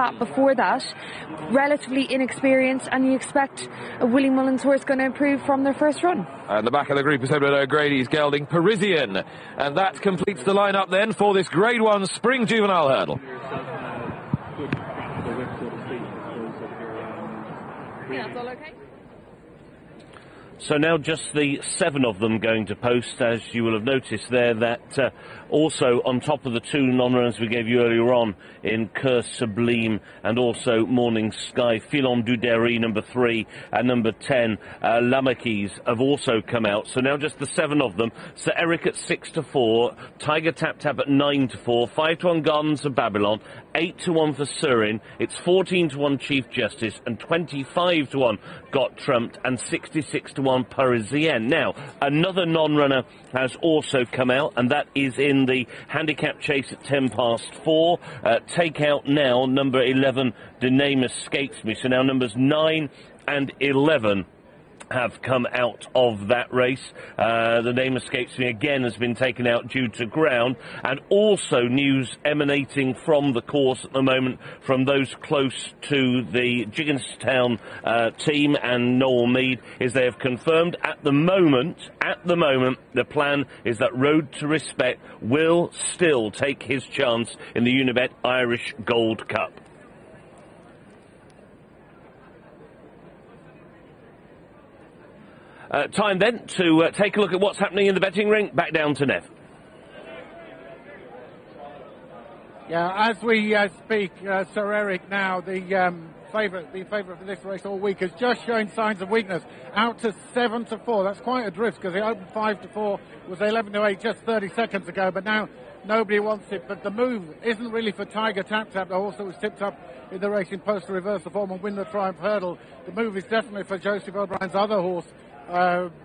flat before that. Relatively inexperienced, and you expect a Willie Mullins horse going to improve from their first run. And the back of the group is Edward O'Grady's gelding Parisian. And that completes the lineup then for this Grade 1 Spring Juvenile Hurdle. Yeah, that's all okay. So now just the 7 of them going to post, as you will have noticed there, that also on top of the 2 non-runners we gave you earlier on in Curse Sublime and also Morning Sky, Filon du Derry, number 3, and number 10, Lamakis, have also come out. So now just the 7 of them. So Erec at 6-4, Tiger Tap Tap at 9-4, 5-1 Gardens of Babylon, 8-1 for Surin, it's 14-1 Chief Justice, and 25-1 Got Trumped, and 66-1 Parisienne. Now, another non-runner has also come out, and that is in the handicap chase at 4:10. Take out now number 11, the name escapes me. So now numbers 9 and 11 have come out of that race. The name escapes me again, has been taken out due to ground, and also news emanating from the course at the moment from those close to the Juvenile team and Noel Mead is they have confirmed at the moment the plan is that Road to Respect will still take his chance in the Unibet Irish Gold Cup. Time then to take a look at what's happening in the betting ring. Back down to Nev. Yeah, as we speak, Sir Erec now, the favourite for this race all week, is just showing signs of weakness. Out to 7-4. That's quite a drift because it opened 5-4, was 11-8 just 30 seconds ago, but now nobody wants it. But the move isn't really for Tiger Tap Tap, the horse that was tipped up in the Racing Post to reverse the form and win the Triumph Hurdle. The move is definitely for Joseph O'Brien's other horse,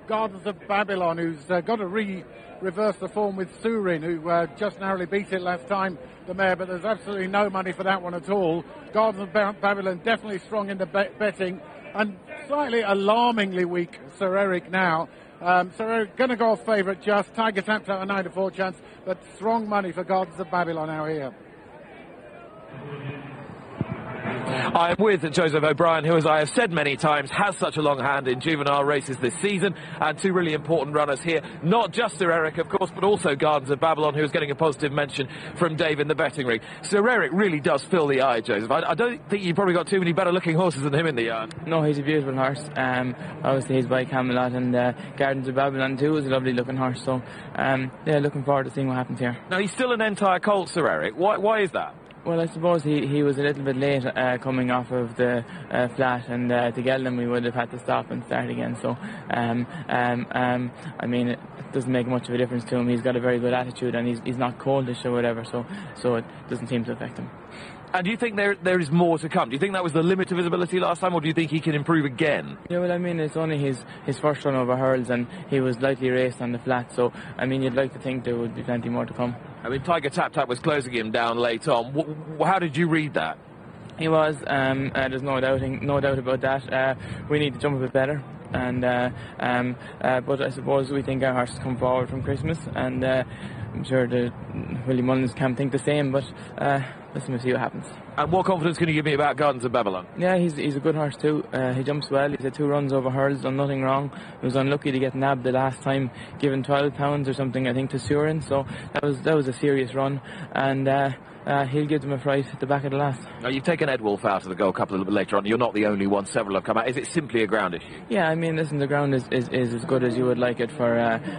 Gardens of Babylon, who's got to reverse the form with Surin, who just narrowly beat it last time, the mare, but there's absolutely no money for that one at all. Gardens of Babylon definitely strong in the betting, and slightly alarmingly weak Sir Erec now. Sir Erec going to go off favourite just. Tiger Tap Tap a 9-4 chance, but strong money for Gardens of Babylon out here. I am with Joseph O'Brien, who, as I have said many times, has such a long hand in juvenile races this season, and 2 really important runners here. Not just Sir Erec, of course, but also Gardens of Babylon, who is getting a positive mention from Dave in the betting ring. Sir Erec really does fill the eye, Joseph. I don't think you've probably got too many better-looking horses than him in the yard. No, he's a beautiful horse. Obviously, he's by Camelot, and Gardens of Babylon, too, is a lovely-looking horse. So, yeah, looking forward to seeing what happens here. Now, he's still an entire colt, Sir Erec. Why is that? Well, I suppose he was a little bit late coming off of the flat, and to get him we would have had to stop and start again. So, I mean, it doesn't make much of a difference to him. He's got a very good attitude, and he's not coldish or whatever, so it doesn't seem to affect him. And do you think there is more to come? Do you think that was the limit of his ability last time, or do you think he can improve again? Yeah, well, I mean, it's only his first run over hurls, and he was lightly raced on the flat, so, I mean, you'd like to think there would be plenty more to come. I mean, Tiger Tap Tap was closing him down late on. How did you read that? He was. There's no doubt about that. We need to jump a bit better. And but I suppose we think our horses come forward from Christmas, and I'm sure the Willie Mullins can't think the same, but let's see what happens. And what confidence can you give me about Gardens of Babylon? Yeah, he's a good horse too. He jumps well. He's had 2 runs over hurls, done nothing wrong. He was unlucky to get nabbed the last time, given £12 or something, I think, to Surin. So that was a serious run, and he'll give them a fright at the back of the last. Now, you've taken Ed Wolf out of the Gold Cup a little bit later on. You're not the only one. Several have come out. Is it simply a ground issue? Yeah, I mean, listen, the ground is as good as you would like it for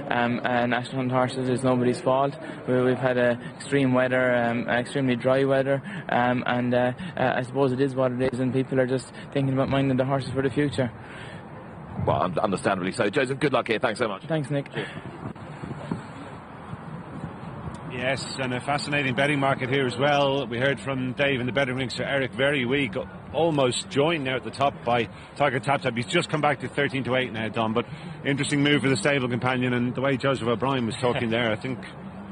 National Hunt horses. It's nobody's fault. We've had extreme weather, extremely dry weather, and I suppose it is what it is, and people are just thinking about minding the horses for the future. Well, understandably so. Joseph, good luck here. Thanks so much. Thanks, Nick. Cheers. Yes, and a fascinating betting market here as well. We heard from Dave in the betting ring, Sir Erec very weak, almost joined now at the top by Tiger Tap Tap. He's just come back to 13-8 now, Don, but interesting move for the stable companion, and the way Joseph O'Brien was talking there, I think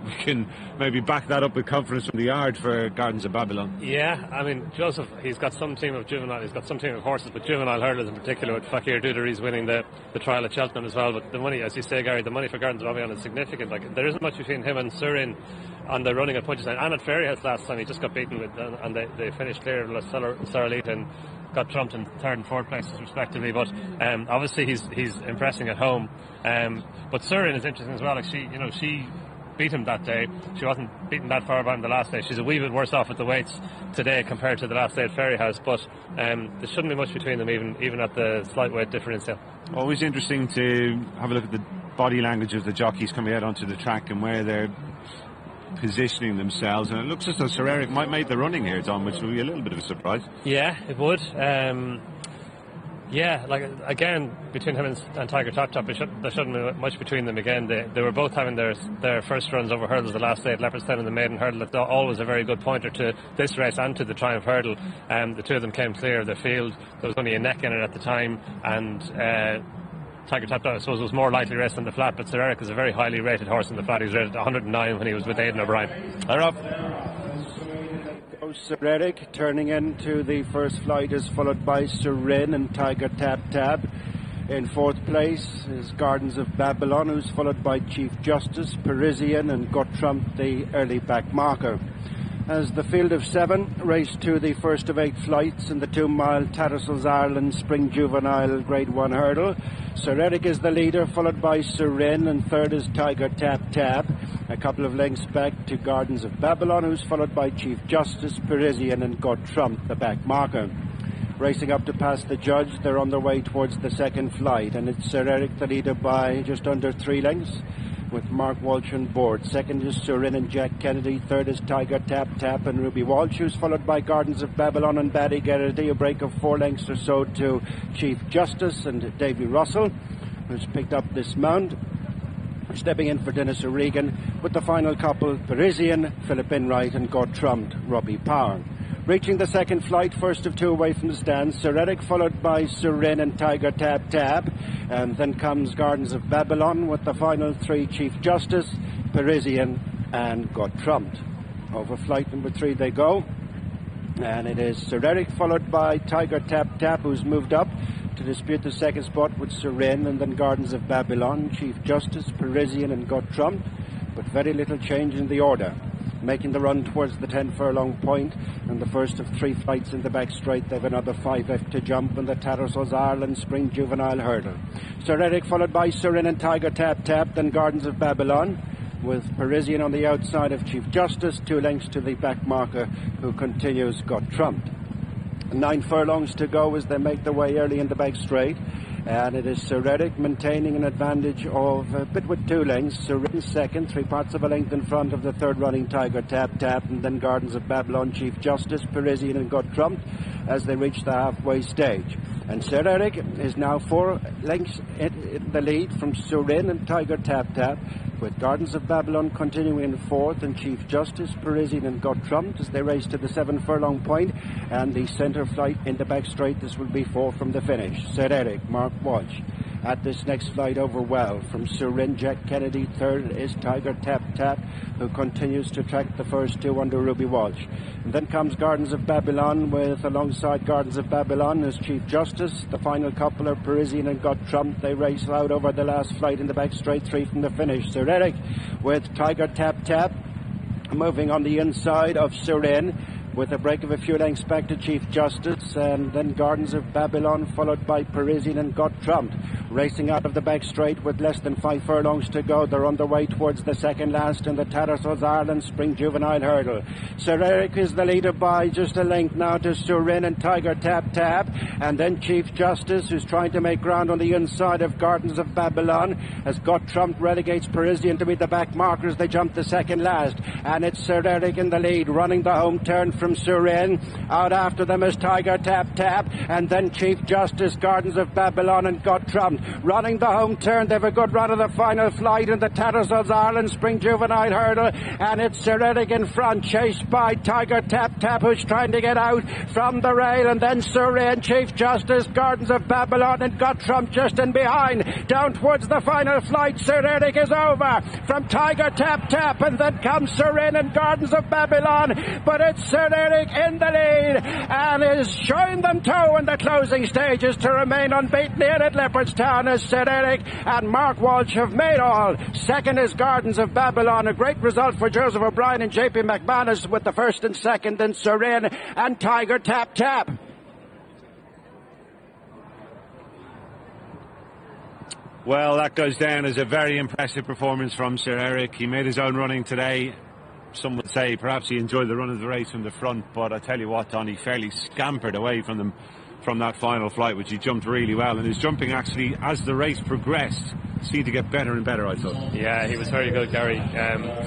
we can maybe back that up with confidence from the yard for Gardens of Babylon. Yeah, I mean, Joseph, he's got some team of Juvenile, he's got some team of horses, but Juvenile hurdlers in particular, with Fakir Dudery's winning the trial at Cheltenham as well. But the money, as you say, Gary, the money for Gardens of Babylon is significant. Like, there isn't much between him and Surin on the running at Punchestown. And at Fairyhouse last time, he just got beaten with, and they finished clear of Saralita and got trumped in third and fourth places respectively. But obviously he's impressing at home. But Surin is interesting as well. Like, she beat him that day. She wasn't beaten that far by him the last day. She's a wee bit worse off at the weights today compared to the last day at Fairyhouse, but there shouldn't be much between them, even at the slight weight differential. Always interesting to have a look at the body language of the jockeys coming out onto the track and where they're positioning themselves, and it looks as though Sir Erec might make the running here, Tom, which will be a little bit of a surprise. Yeah, it would. Yeah, like, again, between him and Tiger Tap Tap, there shouldn't be much between them again. They were both having their first runs over hurdles the last day at Leopardstown in the maiden hurdle. That's always a very good pointer to this race and to the Triumph hurdle. The two of them came clear of the field. There was only a neck in it at the time, and Tiger Tap Tap, I suppose, was more lightly raced on the flat, but Sir Erec is a very highly rated horse in the flat. He was rated 109 when he was with Aidan O'Brien. Hi, Rob. Sir Erec turning into the first flight is followed by Surin and Tiger Tap Tap. In fourth place is Gardens of Babylon, who's followed by Chief Justice, Parisian and Got Trump, the early back marker. As the field of 7 race to the first of 8 flights in the 2-mile Tattersalls Ireland Spring Juvenile Grade 1 hurdle. Sir Erec is the leader, followed by Surin, and third is Tiger Tap Tap. A couple of lengths back to Gardens of Babylon, who's followed by Chief Justice, Parisian and Got Trump, the back marker. Racing up to pass the judge, they're on their way towards the second flight, and it's Sir Erec the leader by just under 3 lengths, with Mark Walsh on board. Second is Surin and Jack Kennedy. Third is Tiger Tap Tap and Ruby Walsh, who's followed by Gardens of Babylon and Baddy Garrity. A break of 4 lengths or so to Chief Justice and Davy Russell, who's picked up this mount. Stepping in for Dennis O'Regan with the final couple, Parisian, Philip Enright and Got Trumped, Robbie Power. Reaching the second flight, first of 2 away from the stands, Sir Erec followed by Surin and Tiger Tap Tap, and then comes Gardens of Babylon with the final 3, Chief Justice, Parisian and Got Trumped. Over flight number 3 they go, and it is Sir Erec followed by Tiger Tap Tap, who's moved up to dispute the second spot with Surin, and then Gardens of Babylon, Chief Justice, Parisian and Got Trumped, but very little change in the order. Making the run towards the 10 furlong point, and the first of 3 flights in the back straight. They've another 5 left to jump in the Tattersalls Ireland Spring Juvenile hurdle. Sir Erec followed by Surin and Tiger Tap Tap, then Gardens of Babylon, with Parisian on the outside of Chief Justice, 2 lengths to the back marker, who continues Got Trumped. 9 furlongs to go as they make their way early in the back straight, and it is Sir Erec maintaining an advantage of a bit with 2 lengths. Surin second, 3 parts of a length in front of the third running Tiger Tap Tap, and then Gardens of Babylon, Chief Justice, Parisian and Got Trumped as they reach the halfway stage. And Sir Erec is now 4 lengths in the lead from Surin and Tiger Tap Tap, with Gardens of Babylon continuing in fourth, and Chief Justice, Parisian and Got Trumped as they race to the 7 furlong point, and the centre flight in the back straight. This will be 4 from the finish. Sir Erec, Mark Walsh. At this next flight over well from Surin, Jack Kennedy. Third is Tiger Tap Tap, who continues to track the first 2 under Ruby Walsh. And then comes Gardens of Babylon, with alongside Gardens of Babylon is Chief Justice. The final couple are Parisian and Got Trumped. They race out over the last flight in the back straight, 3 from the finish. Sir Erec with Tiger Tap Tap moving on the inside of Surin, with a break of a few lengths back to Chief Justice, and then Gardens of Babylon followed by Parisian and Got Trumped. Racing out of the back straight with less than 5 furlongs to go. They're on their way towards the second last in the Tattersalls Ireland Spring Juvenile hurdle. Sir Erec is the leader by just a length now to Surin and Tiger Tap Tap, and then Chief Justice, who's trying to make ground on the inside of Gardens of Babylon, has Got Trumped, relegates Parisian to be the back markers. They jump the second last, and it's Sir Erec in the lead, running the home turn from from Surin. Out after them is Tiger Tap Tap, and then Chief Justice, Gardens of Babylon and Guttrum. Running the home turn, they have a good run of the final flight in the Tattersalls Ireland Spring Juvenile Hurdle, and it's Sir Erec in front, chased by Tiger Tap Tap, who's trying to get out from the rail, and then Surin, Chief Justice, Gardens of Babylon and Guttrum just in behind. Down towards the final flight, Sir Erec is over from Tiger Tap Tap, and then comes Surin and Gardens of Babylon, but it's Sir Erec in the lead and is showing them toe in the closing stages to remain unbeaten here at Leopardstown as Sir Erec and Mark Walsh have made all. Second is Gardens of Babylon, a great result for Joseph O'Brien and JP McManus with the first and second, and Surin and Tiger Tap Tap. Well, that goes down as a very impressive performance from Sir Erec. He made his own running today. Some would say perhaps he enjoyed the run of the race from the front, but I tell you what, Don, he fairly scampered away from them from that final flight, which he jumped really well. And his jumping actually, as the race progressed, seemed to get better and better, I thought. Yeah, he was very good, Gary.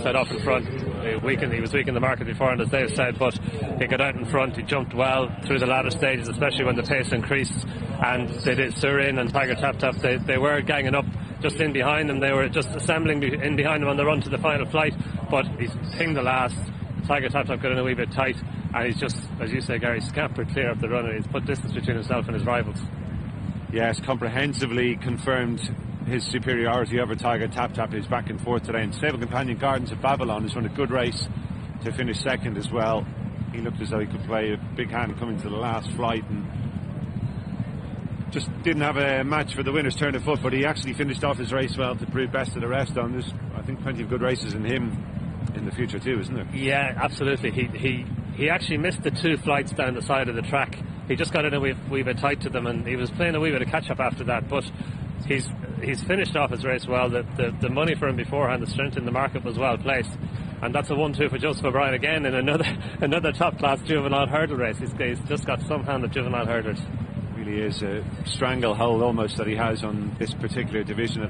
Set off in front. He was weak in the market before, and as Dave said, but he got out in front. He jumped well through the latter stages, especially when the pace increased. And they did. Surin and Tiger Tap Tap, they were ganging up just in behind him. They were just assembling in behind him on the run to the final flight, but he's pinged the last. Tiger Tap Tap got in a wee bit tight, and he's just, as you say, Gary, scampered clear of the runner. He's put distance between himself and his rivals. Yes, comprehensively confirmed his superiority over Tiger Tap Tap, who's back and forth today. And stable companion Gardens of Babylon has run a good race to finish second as well. He looked as though he could play a big hand coming to the last flight, and just didn't have a match for the winner's turn of foot, but he actually finished off his race well to prove best of the rest. On there's, I think, plenty of good races in him in the future too, isn't there? Yeah, absolutely. He actually missed the two flights down the side of the track. He just got in a wee bit tight to them, and he was playing a wee bit of catch up after that, but he's finished off his race well. The money for him beforehand, the strength in the market was well placed, and that's a 1-2 for Joseph O'Brien again in another top class juvenile hurdle race. He's just got some hand at juvenile hurdles. Really is a stranglehold almost that he has on this particular division.